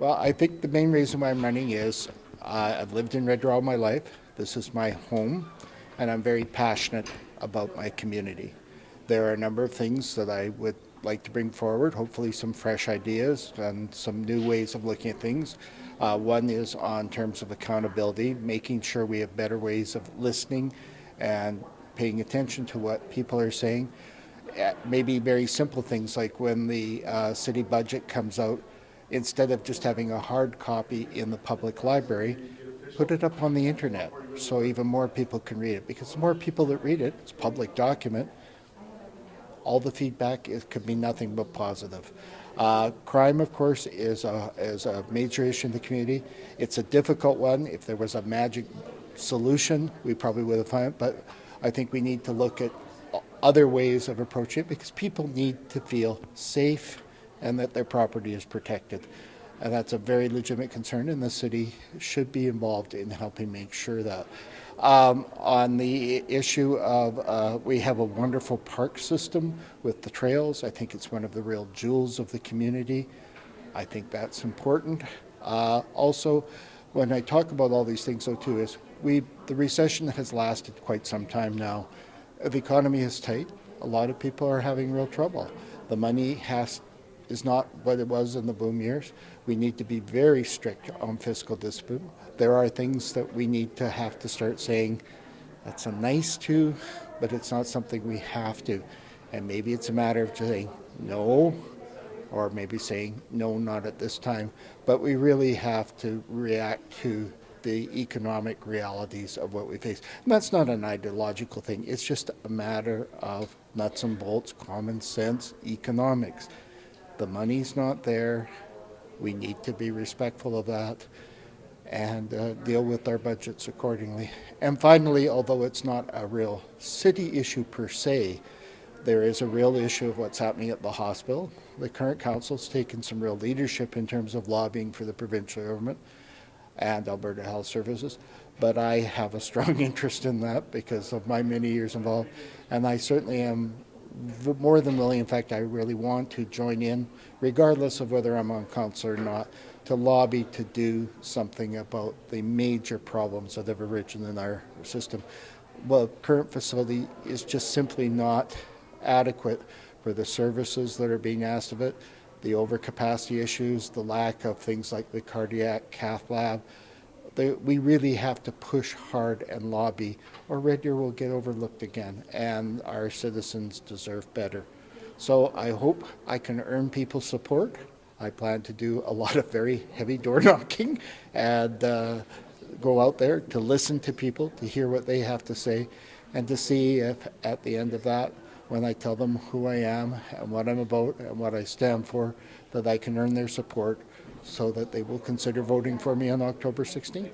Well, I think the main reason why I'm running is I've lived in Red Deer all my life. This is my home, and I'm very passionate about my community. There are a number of things that I would like to bring forward, hopefully some fresh ideas and some new ways of looking at things. One is on terms of accountability, making sure we have better ways of listening and paying attention to what people are saying. Maybe very simple things like when the city budget comes out, instead of just having a hard copy in the public library, put it up on the internet so even more people can read it. Because the more people that read it, it's a public document, all the feedback could be nothing but positive. Crime, of course, is a major issue in the community. It's a difficult one. If there was a magic solution, we probably would have found it, but I think we need to look at other ways of approaching it because people need to feel safe and that their property is protected. And that's a very legitimate concern, and the city should be involved in helping make sure that. On the issue of, we have a wonderful park system with the trails. I think it's one of the real jewels of the community. I think that's important. Also, when I talk about all these things, though, too, is the recession has lasted quite some time now. The economy is tight. A lot of people are having real trouble. The money is not what it was in the boom years. We need to be very strict on fiscal discipline. There are things that we need to have to start saying, that's a nice to, but it's not something we have to. And maybe it's a matter of saying no, or maybe saying no, not at this time. But we really have to react to the economic realities of what we face. And that's not an ideological thing. It's just a matter of nuts and bolts, common sense, economics. The money's not there. We need to be respectful of that and deal with our budgets accordingly. And finally, although it's not a real city issue per se, there is a real issue of what's happening at the hospital. The current council's taken some real leadership in terms of lobbying for the provincial government and Alberta Health Services, but I have a strong interest in that because of my many years involved, and I certainly am more than willing, in fact I really want to join in, regardless of whether I'm on council or not, to lobby to do something about the major problems that have arisen in our system. Well, current facility is just simply not adequate for the services that are being asked of it, the overcapacity issues, the lack of things like the cardiac cath lab. We really have to push hard and lobby, or Red Deer will get overlooked again, and our citizens deserve better. So I hope I can earn people's support. I plan to do a lot of very heavy door knocking and go out there to listen to people, to hear what they have to say, and to see if at the end of that, when I tell them who I am and what I'm about and what I stand for, that I can earn their support so that they will consider voting for me on October 16th.